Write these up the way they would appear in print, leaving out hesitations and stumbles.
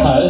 హర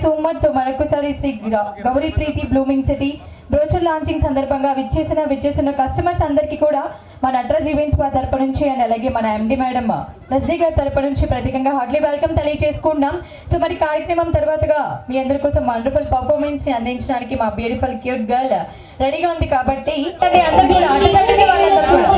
so much. So మరొకసారి శ్రీ గౌరీ ప్రీతి blooming city brochure launching సందర్భంగా విచ్చేసిన కస్టమర్స్ అందరికీ కూడా మన నటరాజ్ ఈవెంట్స్ తరపు నుంచి అండ్ అలాగే మన ఎండి మేడం లస్జీ గారి తరపు నుంచి ప్రత్యేకంగా హార్ట్లీ వెల్కమ్ తెలియజేసుకుంటాం. సో మరి కార్యక్రమం తర్వాతగా మీ అందరి కోసం వండర్ఫుల్ పర్ఫార్మెన్స్ ని అందించడానికి మా బ్యూటిఫుల్ క్యూట్ గర్ల్ రెడీగా ఉంది. కాబట్టి అందరూ కూడా ఆటగాళ్ళని వాళ్ళందరూ కూడా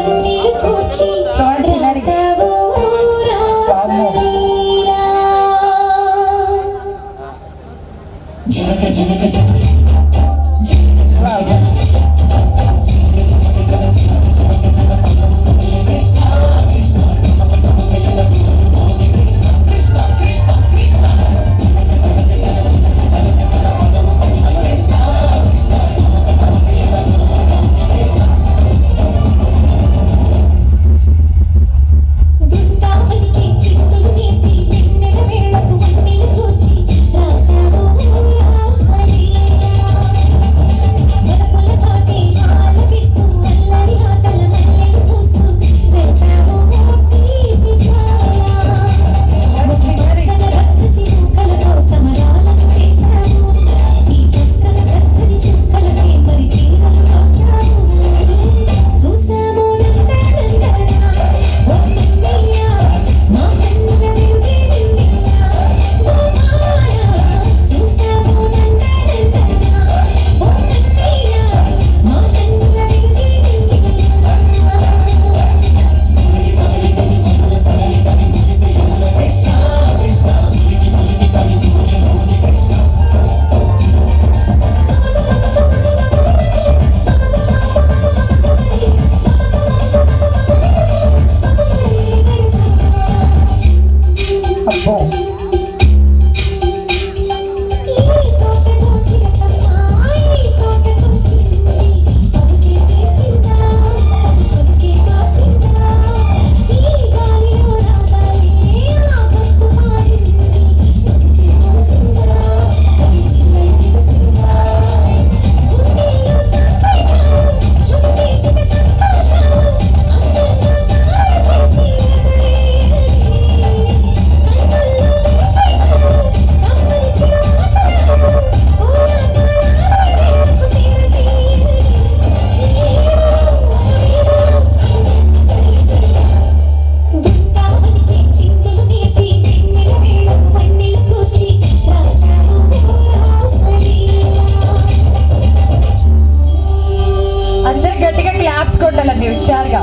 హుషారుగా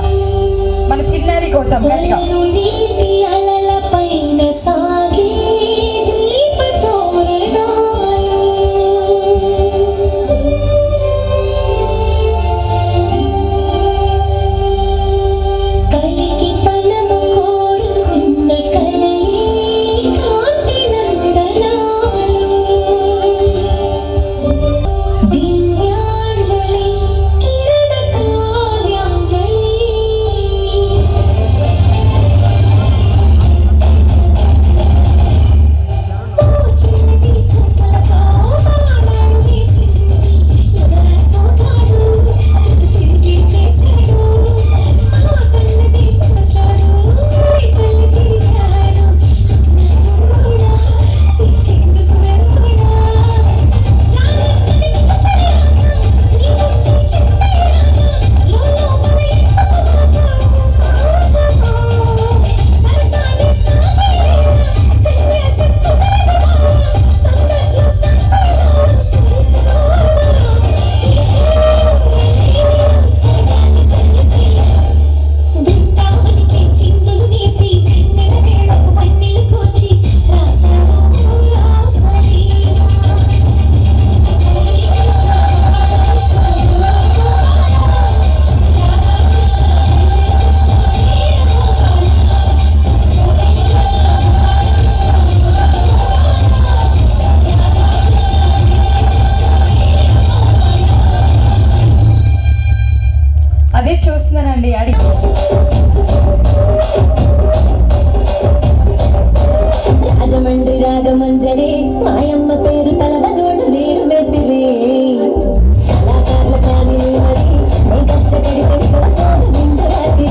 మన చిన్నారి కోసం గట్టిగా అదే చూస్తున్నానండి రాజమండ్రి రాగమంజరి మాయమ్మ పేరు తలబదోడు నీరు మెసిరి కళాకారుల కాని మరి నీ కచ్చకడి తెచ్చుకోడు నిండు రాత్రి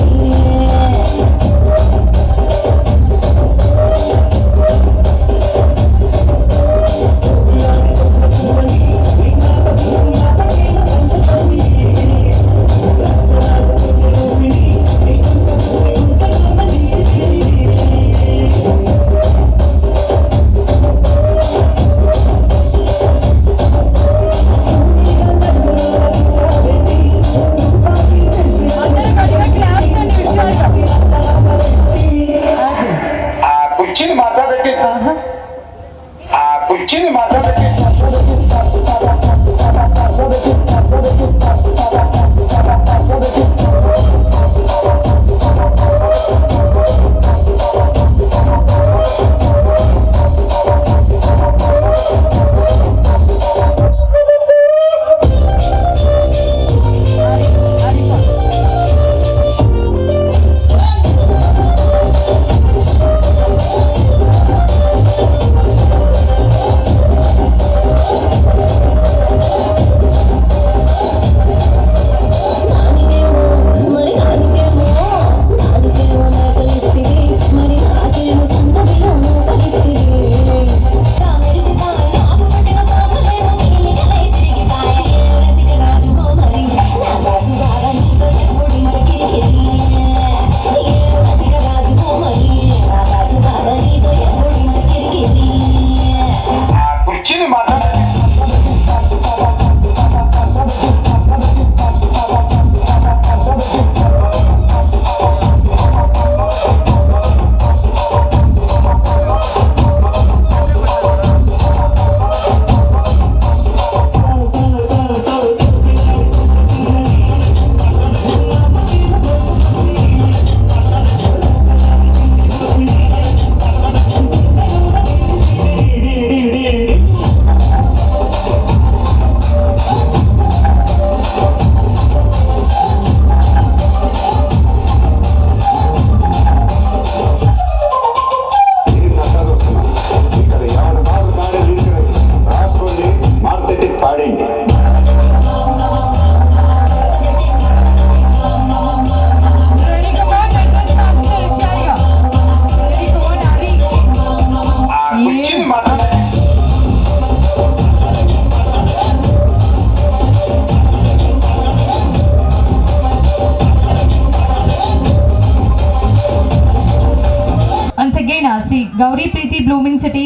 గౌరీ ప్రీతి బ్లూమింగ్ సిటీ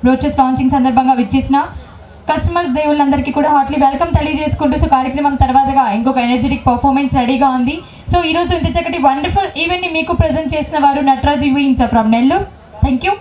బ్రోచెస్ లాంచింగ్ సందర్భంగా విచ్చేసిన కస్టమర్స్ దేవుళ్ళందరికీ కూడా హార్ట్లీ వెల్కమ్ తెలియజేసుకుంటూ సో కార్యక్రమం తర్వాతగా ఇంకొక ఎనర్జెటిక్ పర్ఫార్మెన్స్ రెడీగా ఉంది. సో ఈరోజు ఇంత చక్కటి వండర్ఫుల్ ఈవెంట్ని మీకు ప్రజెంట్ చేసిన వారు Nataraj events from Nellore. Thank you.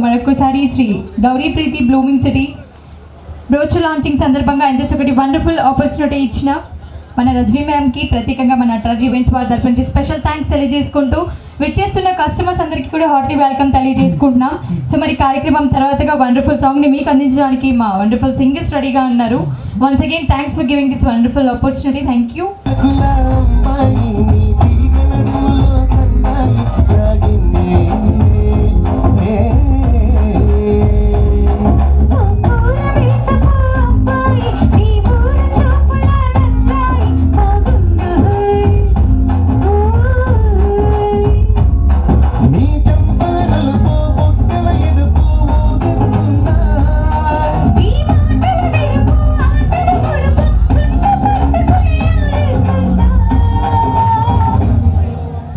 మరొకసారి శ్రీ గౌరీ ప్రీతి బ్లూమింగ్ సిటీ బ్రోచర్ లాంచింగ్ సందర్భంగా ఎంత చక్కటి వండర్ఫుల్ ఆపర్చునిటీ ఇచ్చిన మన రజనీ మ్యామ్కి ప్రత్యేకంగా మన నటరాజ్ ఈవెంట్స్ వారి తరపు నుంచి స్పెషల్ థ్యాంక్స్ తెలియజేసుకుంటూ విచ్చేస్తున్న కస్టమర్స్ అందరికీ కూడా హార్ట్లీ వెల్కమ్ తెలియజేసుకుంటున్నాం. సో మరి కార్యక్రమం తర్వాతగా వండర్ఫుల్ సాంగ్ని మీకు అందించడానికి మా వండర్ఫుల్ సింగర్స్ రెడీగా ఉన్నారు. Once again thanks for giving this wonderful opportunity. Thank you.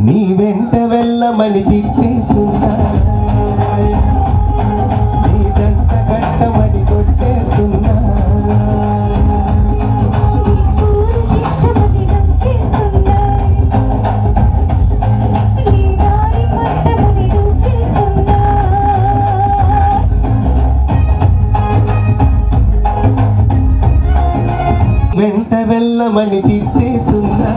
నీ వెంట వెళ్ళమని తిట్టేస్తున్నా, నీ దంట కట్టమని కొట్టేస్తున్నా, వెంట వెళ్ళమని తిట్టేస్తున్నా,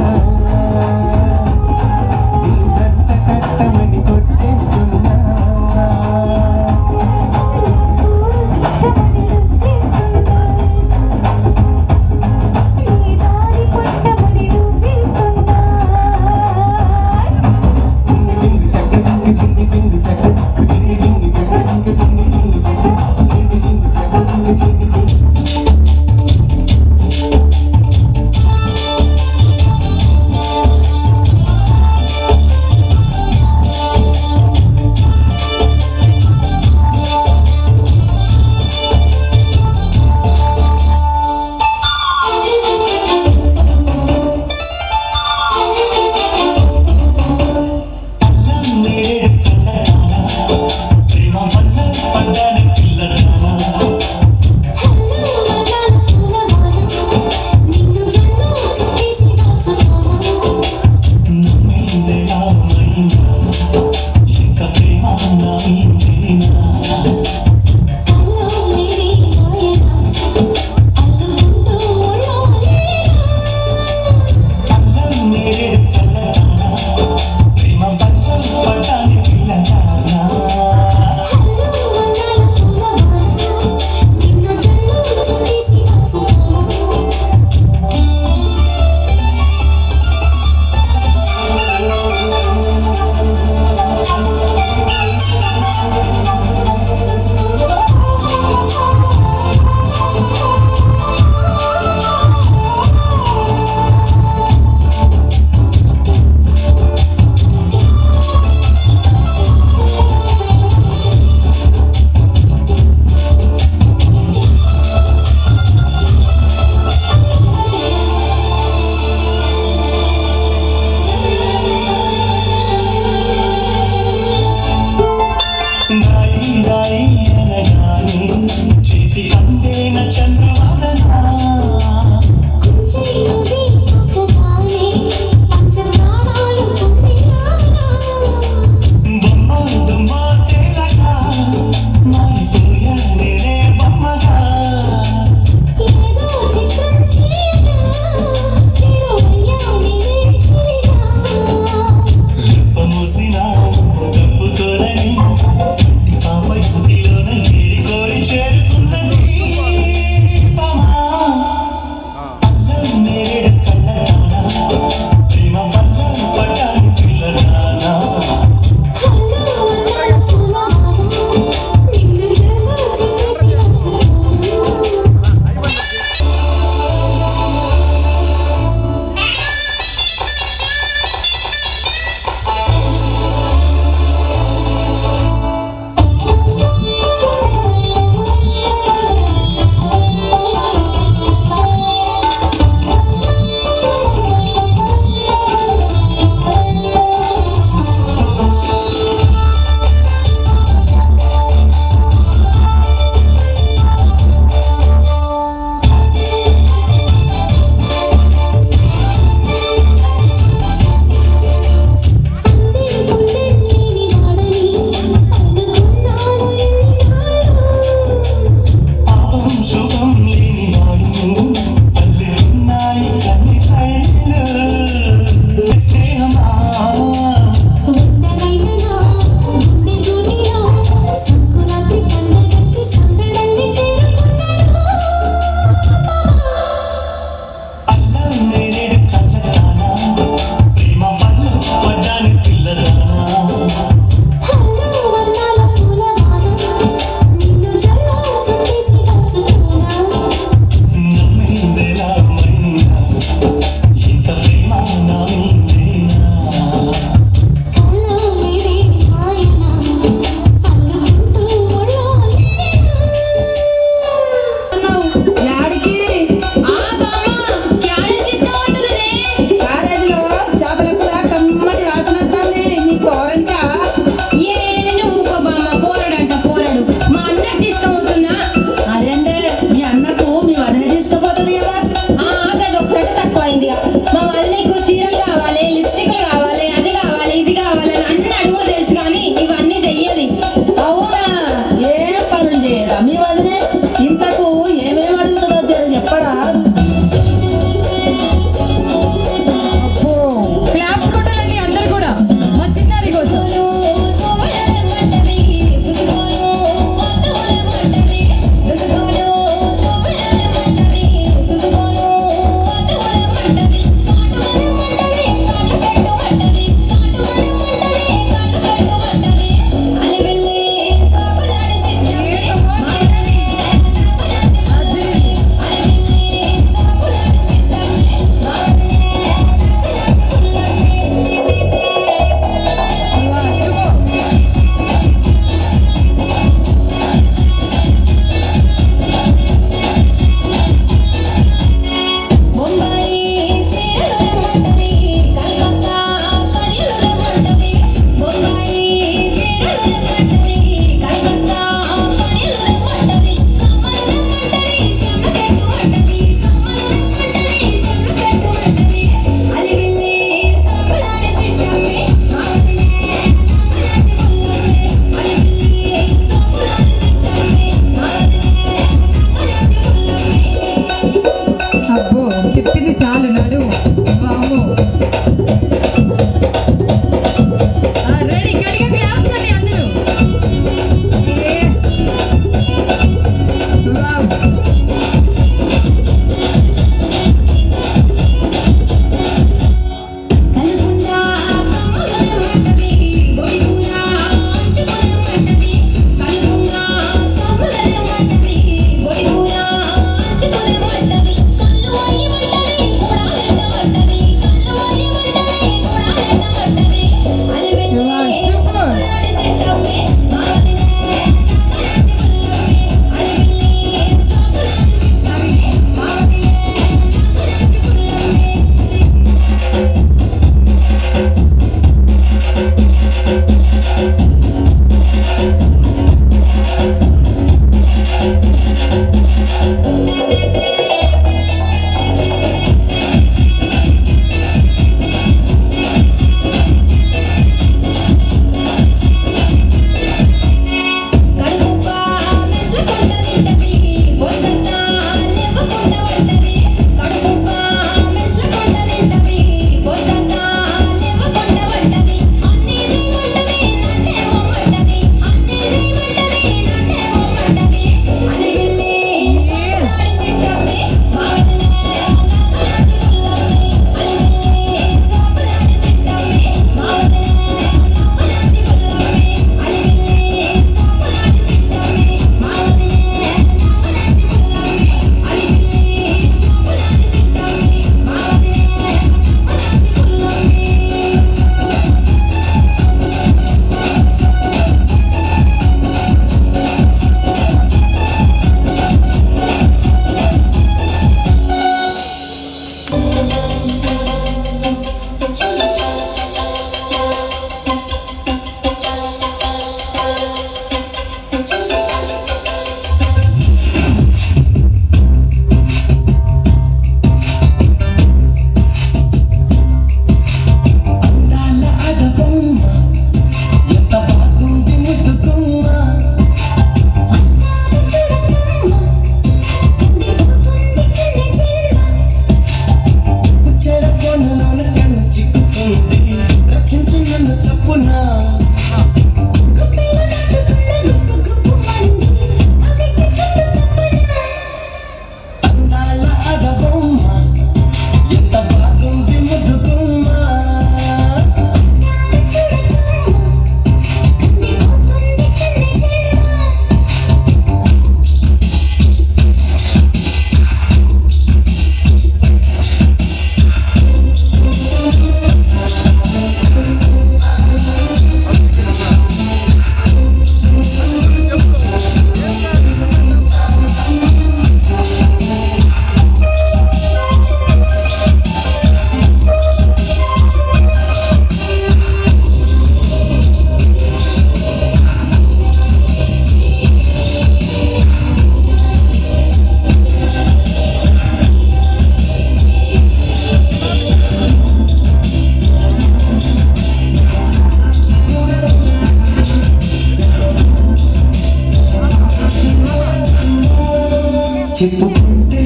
చెప్పుకుంటే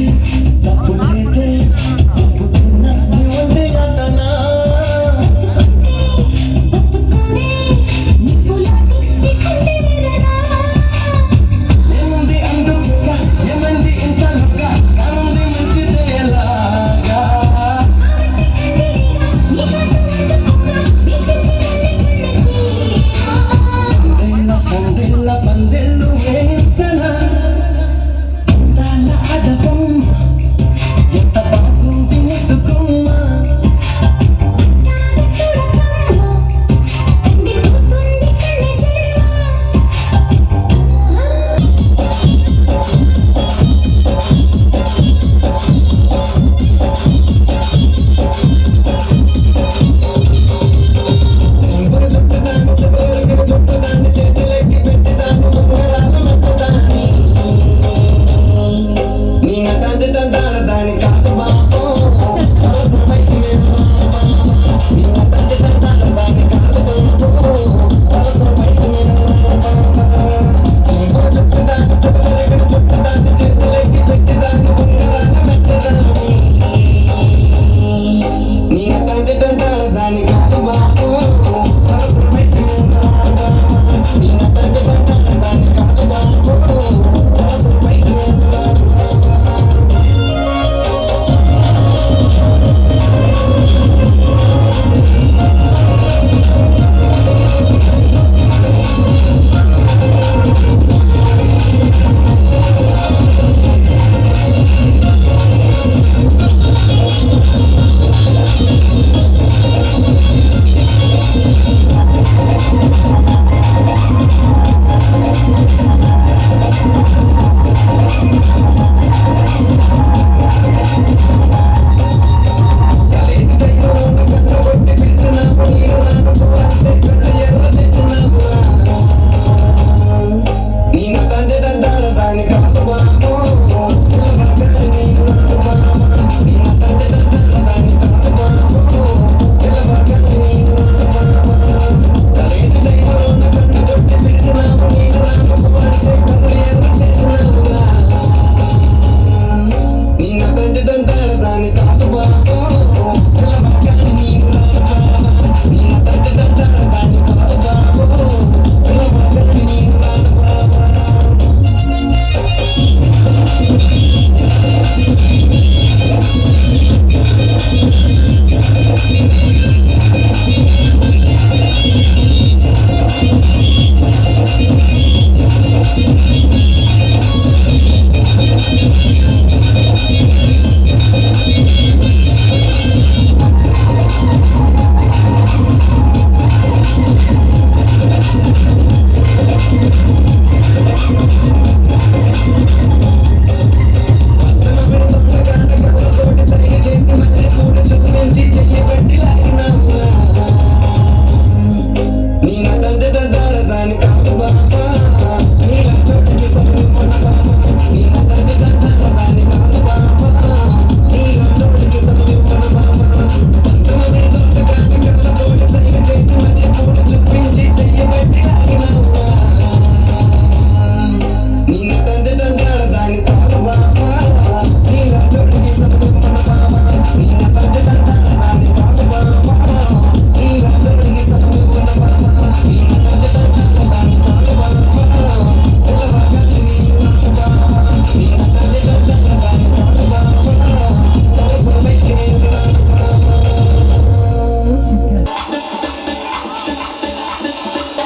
తప్పు లేదే ఒప్పుకున్నా నీ వంటే అతనా ఏముంది అందుకుగా ఏమంది ఇంతలుగా కానుంది మంచిదే ఎలాగా సందేళ్ళ పందెళ్ళు వేయించనా అందాల అడపం ఎంత బాగుంది ముద్దుకుమ్మా సింపురు చుట్టదాన్ని సెలవులకి చుట్టదాన్ని చేతులెక్కి పెట్టేదాన్ని ఉంగరాల మట్టదాన్ని నీ అతంటే తంటాల దాని కాదు బాబో అవసరమైతే నీ అతంటే తంటాల దాన్ని కాదు బాబో అవసరమైతే సింపురు చుట్టదాన్ని సెలవులకి చుట్టదాన్ని చేతులెక్కి పెట్టేదాన్ని ఉంగరాల మట్టదాన్ని నీ అతంటే తంటాల దాని కాదు బాబో అవసరమైతే నీ అతంటే తంటాల దాని కాదు బాబో అవసరమైతే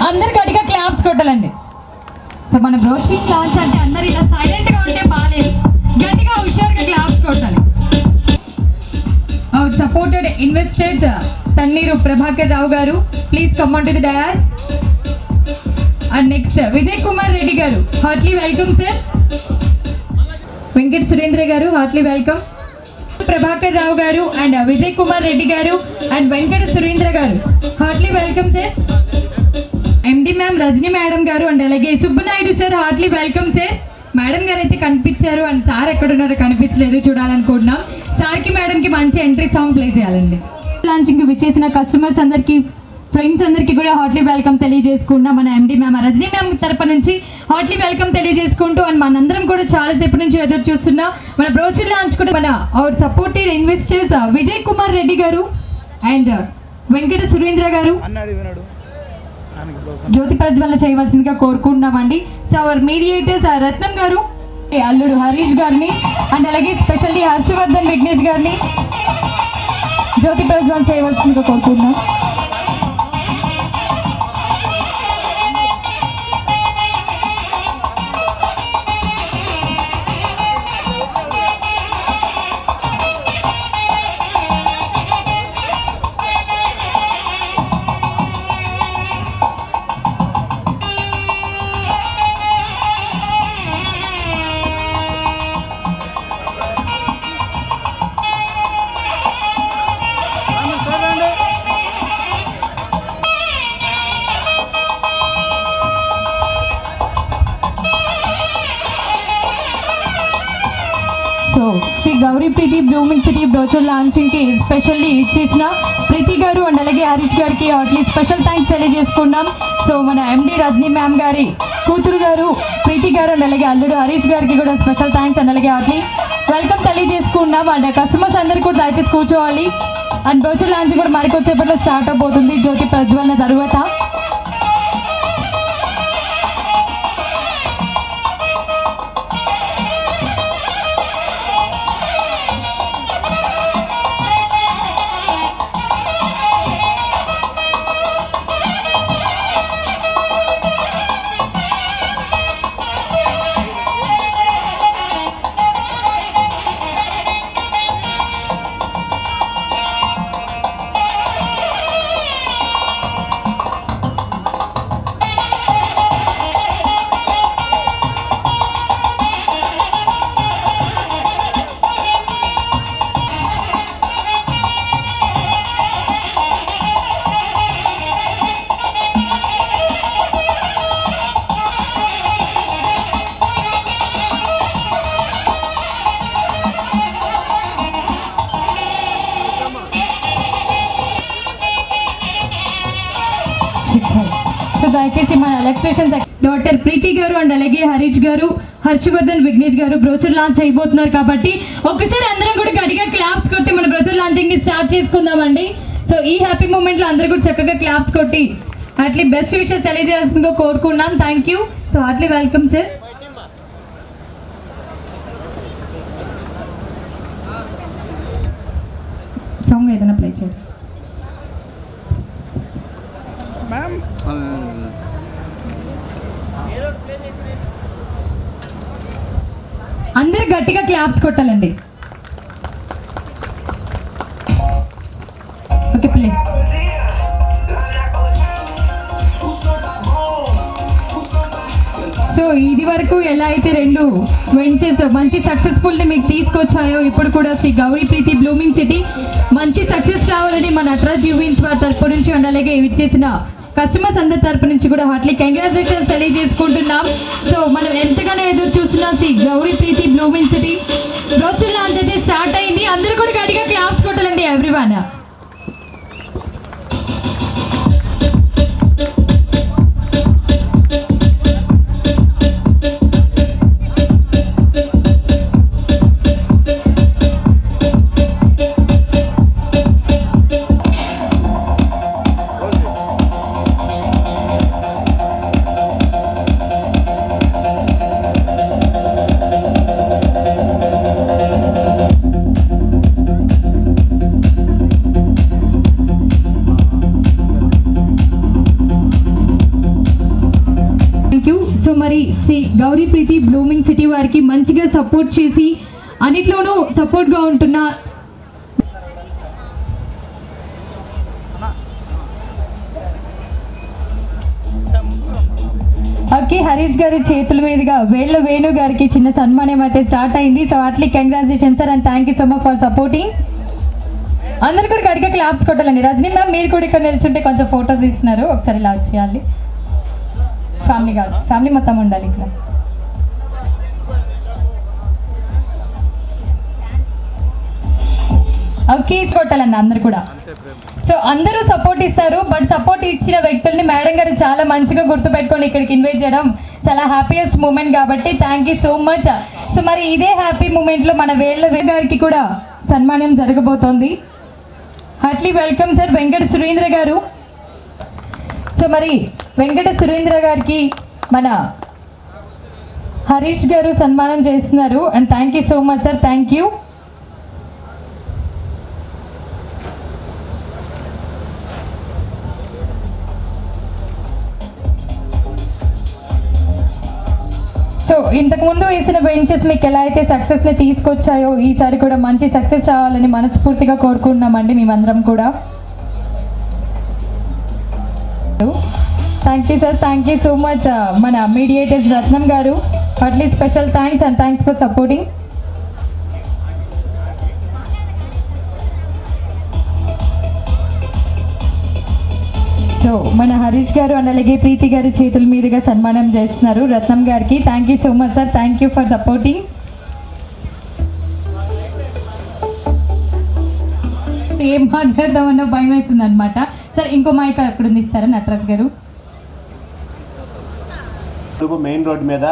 అందరు గట్టిగా క్లాప్స్ కొట్టాలండి. సో మన బ్రోచింగ్ లాంచ్ అంటే అందరు ఇలా సైలెంట్గా ఉంటే బాగాలేదు, గట్టిగా హుషారుగా క్లాప్స్ కొట్టాలి. Out supported investors Tanneeru Prabhakar Rao garu, please come on to the dais. And next Vijay Kumar Reddy garu, heartly welcome sir. Venkata Surendra గారు, హార్ట్లీ వెల్కమ్. ప్రభాకర్ రావు గారు అండ్ విజయ్ కుమార్ రెడ్డి గారు అండ్ వెంకట సురేంద్ర గారు, heartly welcome sir. MD ma'am Rajani madam గారు అండ్ అలాగే Subbanaidu sir, heartly welcome sir. Madam గారు అయితే కనిపించారు అండ్ సార్ ఎక్కడున్నారో కనిపించలేదు, చూడాలనుకుంటున్నాం. సార్కి మేడంకి మంచి ఎంట్రీ సాంగ్ ప్లే చేయాలండి. లాంచింగ్కి విచ్చేసిన కస్టమర్స్ అందరికీ ఫ్రెండ్స్ అందరికీ కూడా హార్ట్లీ వెల్కమ్ తెలియజేసుకున్నా మన ఎండి మ్యామ్ రజనీ మ్యామ్ తరపు నుంచి హార్ట్లీ వెల్కమ్ తెలియజేసుకుంటూ అండ్ మనందరం కూడా చాలాసేపు నుంచి ఎదురు చూస్తున్నా మన బ్రోచర్ లాంచ్ కూడా మన our supported investors Vijay Kumar Reddy గారు అండ్ వెంకట సురేంద్ర గారు జ్యోతి ప్రజ్వలన చేయవలసిందిగా కోరుకుంటున్నామండి. సో అవర్ మీడియేటర్స్ రత్నం గారు, అల్లుడు హరీష్ గారిని అండ్ అలాగే స్పెషల్లీ హర్షవర్ధన్ విఘ్నేష్ గారిని జ్యోతి ప్రజ్వలన చేయవలసిందిగా కోరుకుంటున్నాం. సో శ్రీ గౌరీ ప్రీతి బ్లూమింగ్ సిటీ బ్రోచర్ లాంచింగ్కి స్పెషల్లీ ఇచ్చేసిన ప్రీతి గారు అండ్ అలాగే హరీష్ గారికి హార్ట్లీ స్పెషల్ థ్యాంక్స్ తెలియజేసుకున్నాం. సో మన ఎండి రజనీ మ్యామ్ గారి కూతురు గారు ప్రీతి గారు అండ్ అలాగే అల్లుడు హరీష్ గారికి కూడా స్పెషల్ థ్యాంక్స్ అండ్ అలాగే హార్ట్లీ వెల్కమ్ తెలియజేసుకున్నాం. అండ్ కస్టమర్స్ అందరికీ కూడా దయచేసి కూర్చోవాలి. అండ్ బ్రోచర్ లాంచ్ కూడా మరికొద్దిసేపట్లో స్టార్ట్ అవబోతుంది జ్యోతి ప్రజ్వలన తర్వాత. సో దయచేసి మన ఎలక్ట్రీషియన్స్ డాక్టర్ ప్రీతి గారు అండ్ అలాగే హరీష్ గారు హర్షవర్ధన్ విఘ్నేష్ గారు బ్రోచర్ లాంచ్ అయిపోతున్నారు కాబట్టి ఒకసారి అందరం కూడా గట్టిగా క్లాప్స్ కొట్టి మన బ్రోచర్ లాంచింగ్ ని స్టార్ట్ చేసుకుందామండి. సో ఈ హ్యాపీ మూమెంట్ లో అందరూ కూడా చక్కగా క్లాప్స్ కొట్టి అట్లీ బెస్ట్ విషెస్ తెలియజేయాల్సిందిగా కోరుకున్నాం. Thank you. So heartly welcome sir. Song ఏదైనా ప్లే చేయండి. అందరు గట్టిగా క్లాప్స్ కొట్టాలండి. Okay play. సో ఇది వరకు ఎలా అయితే రెండు వెంచర్స్ మంచి సక్సెస్ఫుల్ని మీకు తీసుకొచ్చాయో ఇప్పుడు కూడా శ్రీ గౌరీ ప్రీతి బ్లూమింగ్ సిటీ మంచి సక్సెస్ రావాలని మన నటరాజ్ ఈవెంట్స్ వారి తరపు నుంచి అండ్ అలాగే ఇచ్చేసిన కస్టమర్స్ అందరి తరపు నుంచి కూడా హార్ట్లీ కంగ్రాచులేషన్స్ తెలియజేసుకుంటున్నాం. సో మనం ఎంతగానో ఎదురు చూస్తున్నాం శ్రీ గౌరీ ప్రీతి బ్లూమింగ్ సిటీ బ్రోచర్ లాంచ్ అయితే స్టార్ట్ అయింది. అందరూ కూడా గట్టిగా క్లాప్స్ కొట్టాలండి ఎవ్రీవన్. సో మరి శ్రీ గౌరీ ప్రీతి బ్లూమింగ్ సిటీ వారికి మంచిగా సపోర్ట్ చేసి అన్నిట్లోనూ సపోర్ట్గా ఉంటున్న ఓకే హరీష్ గారి చేతుల మీదుగా వేళ్ళ వేణు గారికి చిన్న సన్మానం అయితే స్టార్ట్ అయింది. So Atlee congratulation sir and thank you so much for supporting. అందరు కూడా గట్టిగా క్లాప్స్ కొట్టాలండి. రజనీ మ్యామ్ మీరు కూడా ఇక్కడ నిల్చుంటే కొంచెం ఫొటోస్ ఇస్తున్నారు, ఒకసారి ఇలా వచ్చేయాలి. ఫ్యామిలీ కాదు, ఫ్యామిలీ మొత్తం ఉండాలి ఇక్కడ. కేసు కొట్టాలండి అందరు కూడా. సో అందరూ సపోర్ట్ ఇస్తారు, బట్ సపోర్ట్ ఇచ్చిన వ్యక్తుల్ని మేడం గారు చాలా మంచిగా గుర్తుపెట్టుకొని ఇక్కడికి ఇన్వైట్ చేయడం చాలా హ్యాపీయెస్ట్ మూమెంట్ కాబట్టి thank you so much. So మరి ఇదే హ్యాపీ మూమెంట్లో మన వేళ్ళ గారికి కూడా సన్మానం జరగబోతోంది. Heartly welcome sir Venkata Surendra గారు. సో మరి వెంకట సురేంద్ర గారికి మన హరీష్ గారు సన్మానం చేస్తున్నారు. And thank you so much sir, thank you. So ఇంతకుముందు వేసిన బెంచెస్ మీకు ఎలా అయితే సక్సెస్ని తీసుకొచ్చాయో ఈసారి కూడా మంచి సక్సెస్ రావాలని మనస్ఫూర్తిగా కోరుకుంటున్నామండి మేమందరం కూడా. Thank you sir, thank you so much. మన మీడియేటర్స్ రత్నం గారు Atlee special thanks and thanks for supporting. So మన హరీష్ గారు అండ్ అలాగే ప్రీతి గారి చేతుల మీదుగా సన్మానం చేస్తున్నారు రత్నం గారికి. Thank you so much sir, thank you for supporting. ఏం మాట్లాడదామన్నా భయం వేస్తుంది అనమాట. సార్ ఇంకో మైక్ అక్కడ ఉంది, ఇస్తారా నటరాజ్ గారు? మెయిన్ రోడ్ మీద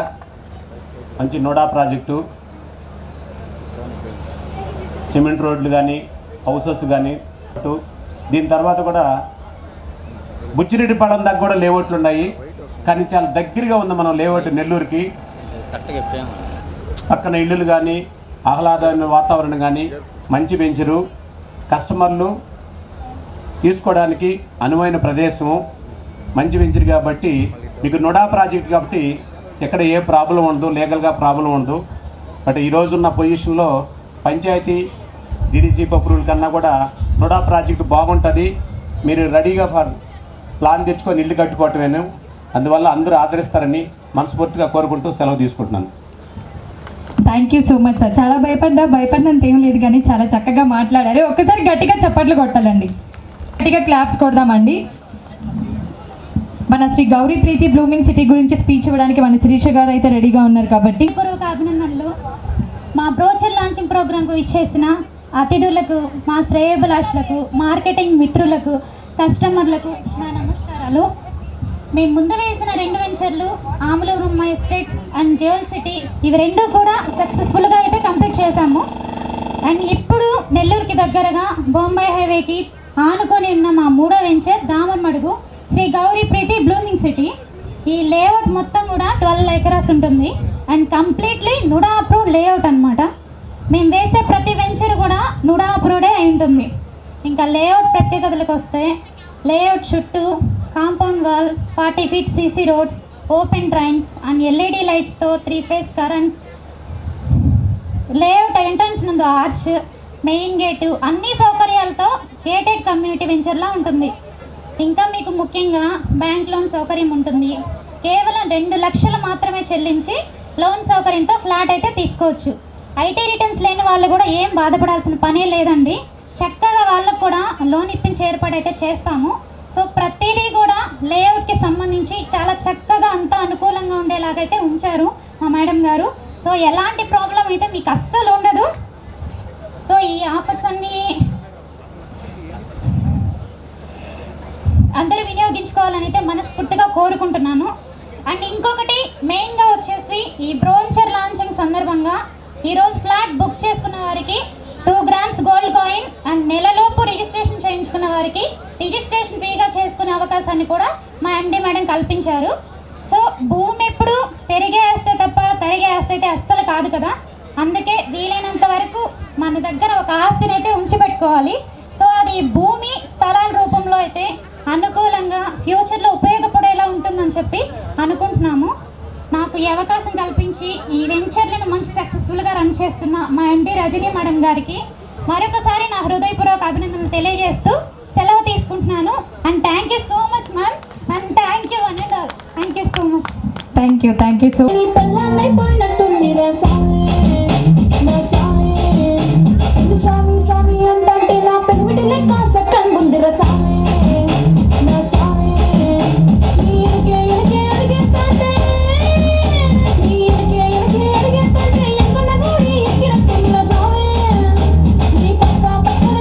మంచి నోడా ప్రాజెక్టు, సిమెంట్ రోడ్లు కానీ హౌసెస్ కానీ, దీని తర్వాత కూడా బుచ్చిరెడ్డిపాలెం దాకా కూడా లేఅవుట్లు ఉన్నాయి. కానీ చాలా దగ్గరగా ఉంది మనం లేఅవుట్ నెల్లూరుకి. పక్కన ఇల్లులు కానీ ఆహ్లాదమైన వాతావరణం కానీ మంచి వెంచరు, కస్టమర్లు తీసుకోవడానికి అనువైన ప్రదేశము, మంచి వెంచరు కాబట్టి మీకు నోడా ప్రాజెక్ట్ కాబట్టి ఎక్కడ ఏ ప్రాబ్లం ఉండదు, లీగల్గా ప్రాబ్లం ఉండదు. బట్ ఈరోజున్న పొజిషన్లో పంచాయతీ డీడీసీ అప్రూవల్ కన్నా కూడా నోడా ప్రాజెక్టు బాగుంటుంది. మీరు రెడీగా ఫర్ ప్లాన్ తెచ్చుకొని ఇల్లు కట్టుకోవటమేను. అందువల్ల అందరూ ఆదరిస్తారని మనస్ఫూర్తిగా కోరుకుంటూ సెలవు తీసుకుంటున్నాను. Thank you so much sir. చాలా భయపడినంత ఏం లేదు కానీ చాలా చక్కగా మాట్లాడారు. ఒక్కసారి గట్టిగా చప్పట్లు కొట్టాలండి, గట్టిగా క్లాప్స్ కొడదామండి. మన శ్రీ గౌరీ ప్రీతి బ్లూమింగ్ సిటీ గురించి స్పీచ్ ఇవ్వడానికి మన శిరీష గారు అయితే రెడీగా ఉన్నారు కాబట్టి. పూర్వక అభినందనలు. మా బ్రోచర్ లాంచింగ్ ప్రోగ్రాంకు ఇచ్చేసిన అతిథులకు, మా శ్రేయోభిలాషులకు, మార్కెటింగ్ మిత్రులకు, కస్టమర్లకు నా నమస్కారాలు. మేము ముందు వేసిన 2 వెంచర్లు Amuluru estates and jewel city, ఇవి 2 కూడా సక్సెస్ఫుల్గా అయితే కంప్లీట్ చేశాము. అండ్ ఇప్పుడు నెల్లూరుకి దగ్గరగా బొంబాయి హైవేకి ఆనుకొని ఉన్న మా 3వ వెంచర్ దామన్మడుగు శ్రీ గౌరీ ప్రీతి బ్లూమింగ్ సిటీ. ఈ లేఅవుట్ మొత్తం కూడా 12 ఎకరాస్ ఉంటుంది and completely NUDA approved layout అనమాట. మేము వేసే ప్రతి వెంచర్ కూడా నుడా అప్రూవ్డే అయి ఉంటుంది. ఇంకా లేఅవుట్ ప్రత్యేకతలకు వస్తే లేఅవుట్ చుట్టూ compound wall, 40 feet CC roads, open drains and LED లైట్స్తో 3 ఫేజ్ కరెంట్, లేఅవుట్ ఎంట్రన్స్ నందు ఆర్చ్, మెయిన్ గేటు, అన్ని సౌకర్యాలతో గేటెడ్ కమ్యూనిటీ వెంచర్లా ఉంటుంది. ఇంకా మీకు ముఖ్యంగా బ్యాంక్ లోన్ సౌకర్యం ఉంటుంది. కేవలం 2 లక్షలు మాత్రమే చెల్లించి లోన్ సౌకర్యంతో ఫ్లాట్ అయితే తీసుకోవచ్చు. ఐటీ రిటర్న్స్ లేని వాళ్ళు కూడా ఏం బాధపడాల్సిన పనే లేదండి. చక్కగా వాళ్ళకు కూడా లోన్ ఇప్పించే ఏర్పాటు అయితే చేస్తాము. సో ప్రతిదీ కూడా లేఅవుట్కి సంబంధించి చాలా చక్కగా అంతా అనుకూలంగా ఉండేలాగైతే ఉంచారు మా మేడం గారు. సో ఎలాంటి ప్రాబ్లం అయితే మీకు అస్సలు ఉండదు. సో ఈ ఆఫర్స్ అన్నీ అందరూ వినియోగించుకోవాలని అయితే మనస్ఫూర్తిగా కోరుకుంటున్నాను. అండ్ ఇంకొకటి మెయిన్గా వచ్చేసి ఈ బ్రోచర్ లాంచింగ్ సందర్భంగా ఈరోజు ఫ్లాట్ బుక్ చేసుకున్న వారికి 2 గ్రామ్స్ గోల్డ్ కాయిన్ అండ్ నెలలోపు రిజిస్ట్రేషన్ చేయించుకున్న వారికి రిజిస్ట్రేషన్ ఫ్రీగా చేసుకునే అవకాశాన్ని కూడా మా ఎండి మేడం కల్పించారు. సో భూమి ఎప్పుడు పెరిగేస్తే తప్ప తరిగేస్తే అయితే అస్సలు కాదు కదా. అందుకే వీలైనంత వరకు మన దగ్గర ఒక ఆస్తిని అయితే ఉంచిపెట్టుకోవాలి. సో అది భూమి స్థలాల రూపంలో అయితే అనుకూలంగా ఫ్యూచర్లో ఉపయోగపడేలా ఉంటుందని చెప్పి అనుకుంటున్నాము. నాకు ఈ అవకాశం కల్పించి ఈ వెంచర్లను మంచి సక్సెస్ఫుల్గా రన్ చేస్తున్న మా ఎండి రజనీ మేడం గారికి మరొకసారి నా హృదయపూర్వక అభినందనలు తెలియజేస్తూ సెలవు తీసుకుంటున్నాను. And thank you so much ma'am. And thank you one and all. Thank you so much. Thank you so నీ పెళ్ళాన్నైపోయినట్టుంది రా సామి, నా సామి. నిన్ను స్వామి స్వామి అంటే నా పెనిమిటి లెక్క చక్కగా రా సామి, నా సామి. నీ ఎనకే అడిగేస్తాంటే, నీ ఎనకే అడిగేస్తాంటే ఎక్కడ కూడి ఎక్కినట్టుంది రా సామి. నీ పక్కన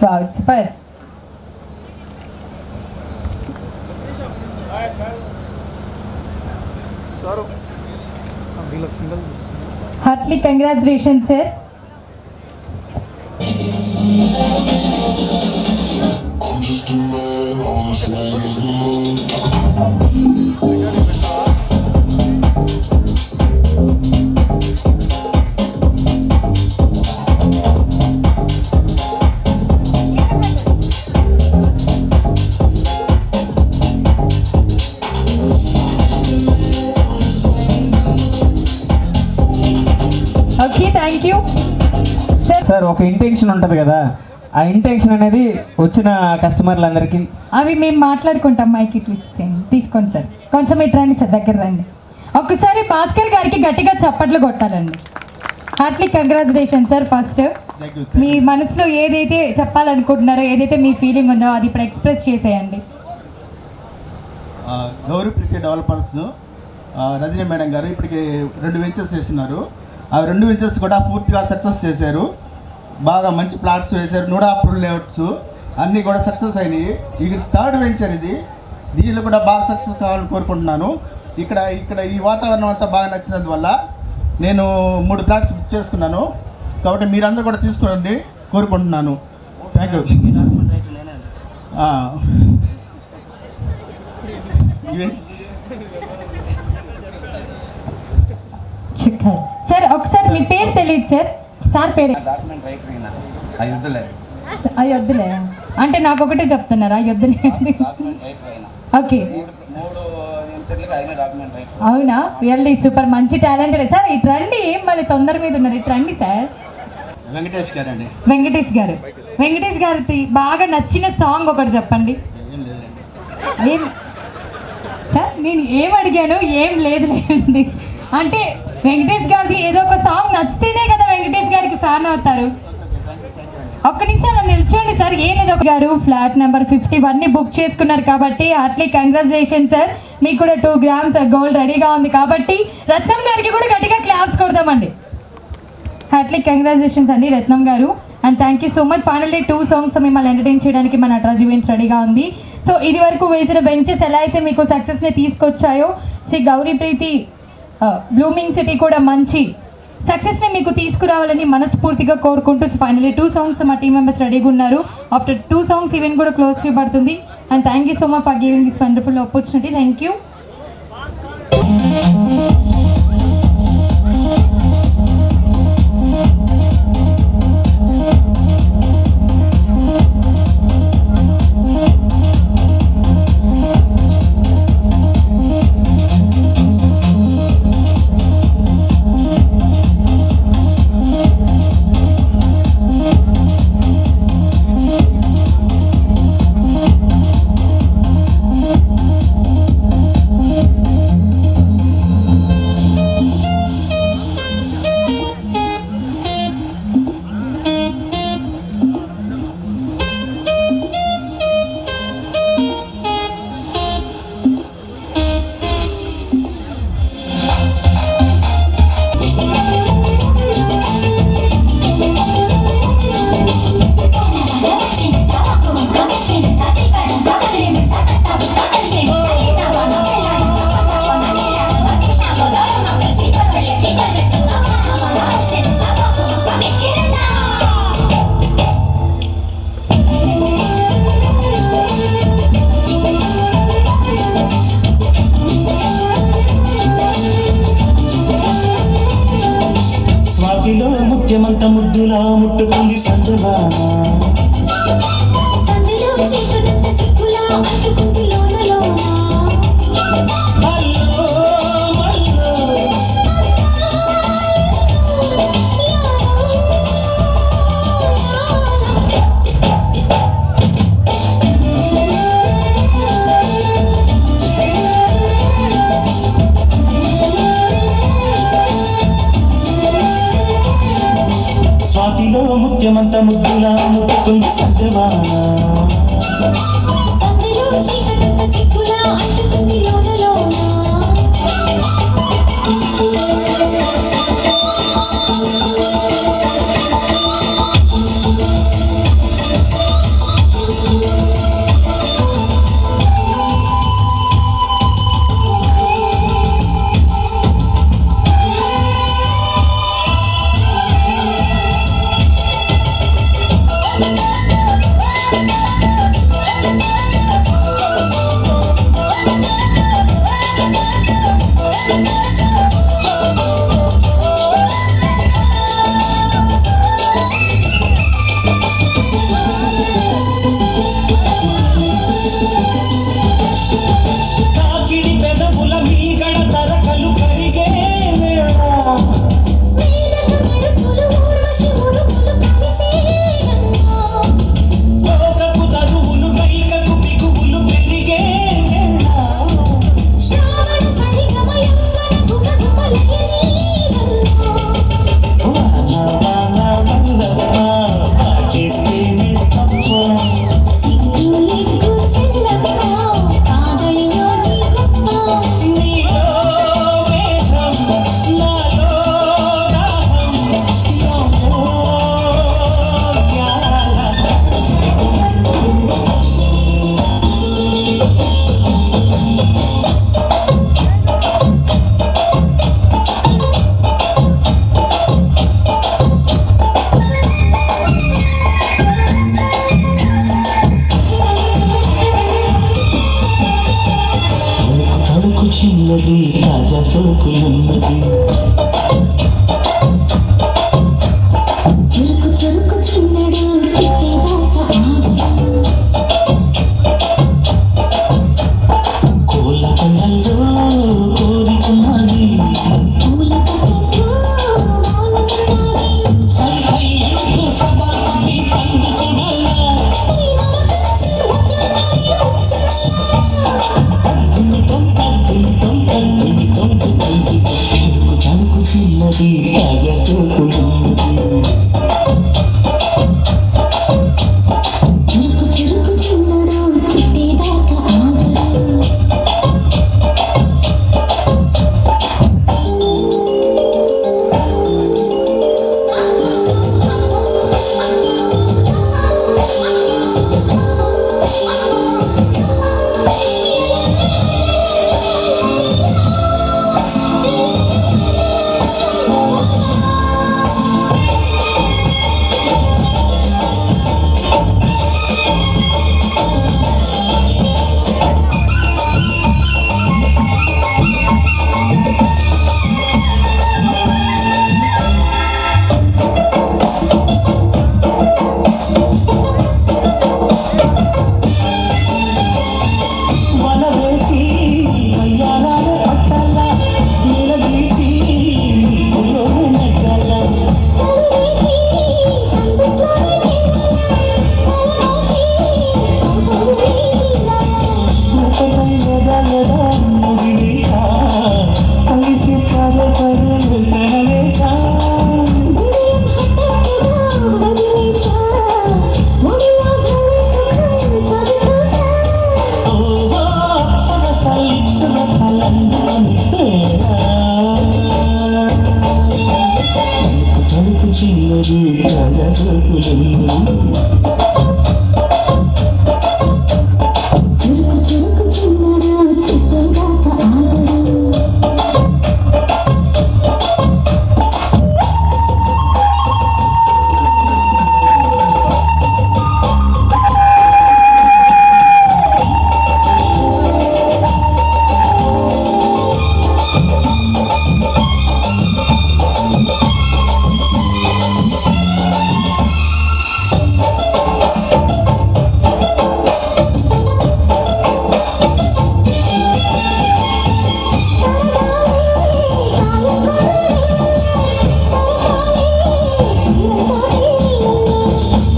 wow super. Hartley congratulations sir. Okay thank you sir. Sir ఒక ఇంటెన్షన్ ఉంటుంది కదా, ఆ ఇంటెన్షన్ అనేది వచ్చిన కస్టమర్లందరికీ అవి మేము మాట్లాడుకుంటాం. మైక్ ఇట్లా ఇచ్చేయండి, తీసుకోండి సార్. కొంచెం ఇటు రండి సార్, దగ్గర రండి. ఒక్కసారి భాస్కర్ గారికి గట్టిగా చప్పట్లు కొట్టాలండి. Heartily congratulation sir. ఫస్ట్ మీ మనసులో ఏదైతే చెప్పాలనుకుంటున్నారో, ఏదైతే మీ ఫీలింగ్ ఉందో అది ఇప్పుడు ఎక్స్ప్రెస్ చేసేయండి. గౌరీప్రీతి డెవలపర్స్ రజనీ మేడం గారు ఇప్పటికి 2 వెంచర్స్ వేస్తున్నారు. ఆ 2 వెంచర్స్ కూడా పూర్తిగా సక్సెస్ చేశారు. బాగా మంచి ప్లాట్స్ వేశారు. నూడాపురం లేఅవుట్స్ అన్నీ కూడా సక్సెస్ అయినాయి. ఇది 3rd వెంచర్. ఇది దీనిలో కూడా బాగా సక్సెస్ కావాలని కోరుకుంటున్నాను. ఇక్కడ ఈ వాతావరణం అంతా బాగా నచ్చినందువల్ల నేను 3 ప్లాట్స్ బుక్ చేసుకున్నాను. కాబట్టి మీరందరూ కూడా తీసుకోండి కోరుకుంటున్నాను. Thank you. సార్ ఒకసారి మీ పేరు తెలియదు సార్. సార్ పేరు అయ్యొద్దులే అంటే నాకు ఒకటే చెప్తున్నారా? అయ్యొద్దులే. ఓకే అవునా? రియల్లీ సూపర్, మంచి టాలెంటెడ్ సార్. ఇటు రండి, మళ్ళీ తొందర మీద ఉన్నారు. ఇటు రండి సార్. వెంకటేష్ గారు అండి. వెంకటేష్ గారికి బాగా నచ్చిన సాంగ్ ఒకటి చెప్పండి. ఏం సార్ నేను ఏం అడిగాను? ఏం లేదులేండి. అంటే వెంకటేష్ గారికి ఏదో ఒక సాంగ్ నచ్చితేనే కదా వెంకటేష్ గారికి ఫ్యాన్ అవుతారు. ఒక్క నిమిషం నిల్చోండి సార్. ఏం లేదు గారు, ఫ్లాట్ నెంబర్ 51ని బుక్ చేసుకున్నారు కాబట్టి హార్ట్లీ కంగ్రాచులేషన్ సార్. మీకు కూడా 2 grams గోల్డ్ రెడీగా ఉంది కాబట్టి రత్నం గారికి కూడా గట్టిగా క్లాప్స్ కొడదామండి. హార్ట్లీ కంగ్రాచులేషన్స్ అండి రత్నం గారు, and thank you so much. Finally 2 songs మిమ్మల్ని ఎంటర్టైన్ చేయడానికి మన నటరాజ్ ఈవెంట్స్ రెడీగా ఉంది. సో ఇది వరకు వేసిన బెంచెస్ ఎలా అయితే మీకు సక్సెస్ని తీసుకొచ్చాయో, శ్రీ గౌరీప్రీతి బ్లూమింగ్ సిటీ కూడా మంచి సక్సెస్ని మీకు తీసుకురావాలని మనస్ఫూర్తిగా కోరుకుంటూ ఫైనల్లీ 2 songs మా టీమ్ మెంబర్స్ రెడీగా ఉన్నారు. ఆఫ్టర్ 2 songs ఈవెంట్ కూడా క్లోజ్ చేయబడుతుంది. And thank you so much for giving this wonderful opportunity. Thank you. స్వాతిలో ముఖ్యమంత ముద్దులా ముట్టుకుంది సందుమాన, సందిలో చీకటంత సిక్కులా అంటుకుంది లోన లోన. మల్లో మల్లో స్వాతిలో ముఖ్యమంత ముద్దులా ముట్టుకుంది సందుమాన, సందిలో చీకటంత సిక్కులా అంటుకుంది లోన లోన. సోకులున్నది చురుకు చురుకు చిన్నడు చిట్టేదాకా కోళ్ళ కళ్ళల్లో కోరికున్నది పూల పక్కలో వాలుకున్నది సై సై అంటూ సభాపతి సందుకుమల్లా మరకచ్చి ఒక్కలారి తణుకు చిన్నది తాగా సోకులున్నది చురుకు చురుకు చిన్నడు చిట్టేదాకా ఆగదు వల వేసి వయ్యారాల పట్టాల నిలదీసి నీకులో నెట్టాల సరివేసి సందులోనే ముఖపై ఎదలెద ముగిలేసా కలిసి పరపరలు తనవేశా ఓహో సరసలి సరసలందుని పేరా తణుకు చిన్నది తాజా సోకులున్నది చురుకు చురుకు చిన్నడు చిట్టేదాకా ఆగడు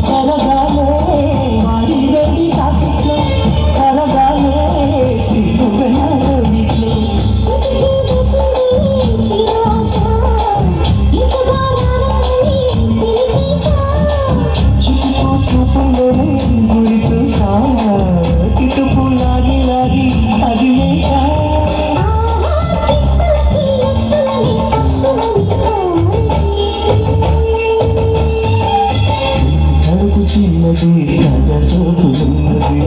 కలగాలే వాడి రెడ్డి తాకిట్లో కలగాలే సిగ్గుగనాలో ఇట్లో చుట్టూ చూపులోనే గురి చూసా కిటుపు లాగి లాగి అది మేషా తణుకు చిన్నది తాజా సోకులున్నది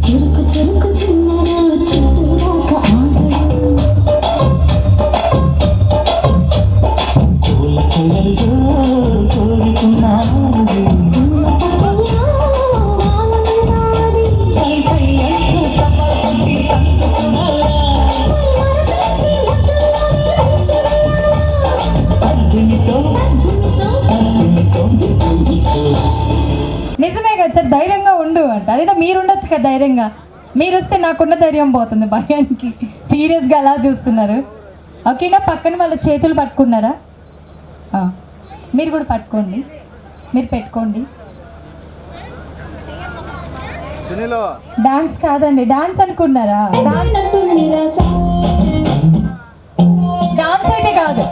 చురుకు చురుకు చిన్నడు చిట్టేదాకా ఆగడు కోళ్ళ కళ్ళల్లో కోరుకున్నాది పూల పక్కలో వాలుకున్నది సై సై అంటూ సభాపతి సందుకుమల్లా మరకచ్చి ఒక్కలారి అద్దునితో నిజమే కదా సార్, ధైర్యంగా ఉండు అంట. అదేదో మీరు ఉండొచ్చు కదా ధైర్యంగా. మీరు వస్తే నాకున్న ధైర్యం పోతుంది భయానికి. సీరియస్గా అలా చూస్తున్నారు. ఓకేనా? పక్కన వాళ్ళ చేతులు పట్టుకున్నారా? మీరు కూడా పట్టుకోండి, మీరు పెట్టుకోండి. డాన్స్ కాదండి, డాన్స్ అనుకున్నారా? డాన్స్ అయితే కాదు.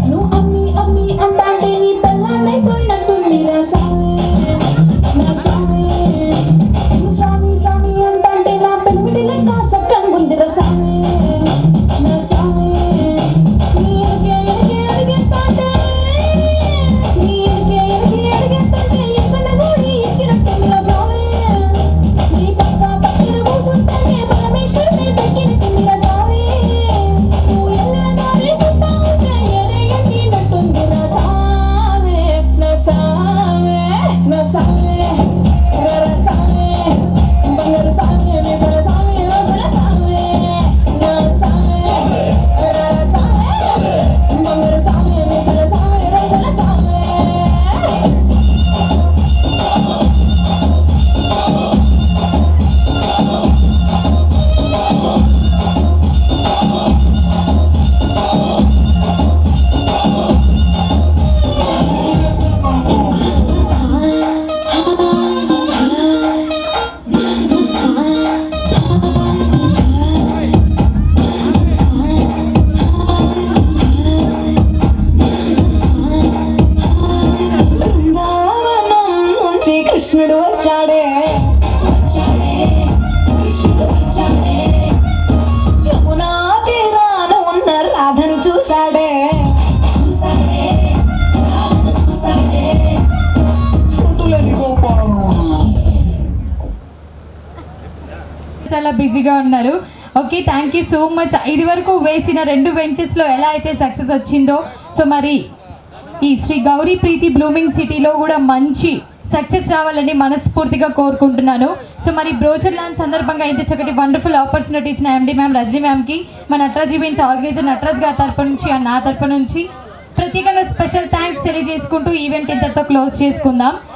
నువ్వు అమ్మి అమ్మి అంటాంటే నీ పెళ్ళాన్నైపోయినట్టుంది రా సామి నా సామి నువ్వు సామి సామి అంటాంటే నా పెళ్ళిటి లెక్క సక్కంగుంది రా సామి నా సామి నీ ఎరిగే తాంటే ఎక్కడ నూడి ఎక్కినట్టుంది రా సామి నీ పక్క పక్కన కూసుంటానే పరమేశ్వరుని దగ్గరికి రా సామి నువ్వు ఎల్లగానే చాలా బిజీగా ఉన్నారు. Okay, thank you so much. ఇది వరకు వేసిన 2 వెంచెస్లో ఎలా అయితే సక్సెస్ వచ్చిందో, సో మరి ఈ శ్రీ గౌరీ ప్రీతి బ్లూమింగ్ సిటీలో కూడా మంచి సక్సెస్ రావాలని మనస్ఫూర్తిగా కోరుకుంటున్నాను. సో మరి బ్రోచర్ లాంచ్ సందర్భంగా ఇంత చక్కటి వండర్ఫుల్ ఆపర్చునిటీ ఇచ్చిన ఎండి మ్యామ్, రజనీ మ్యామ్కి, మన నటరాజ్ ఈవెంట్స్ ఆర్గనైజర్ నటరాజ్ గారి తరపు నుంచి అండ్ నా తరపు నుంచి ప్రత్యేకంగా స్పెషల్ థ్యాంక్స్ తెలియజేసుకుంటూ ఈవెంట్ ఇంతటితో క్లోజ్ చేసుకుందాం.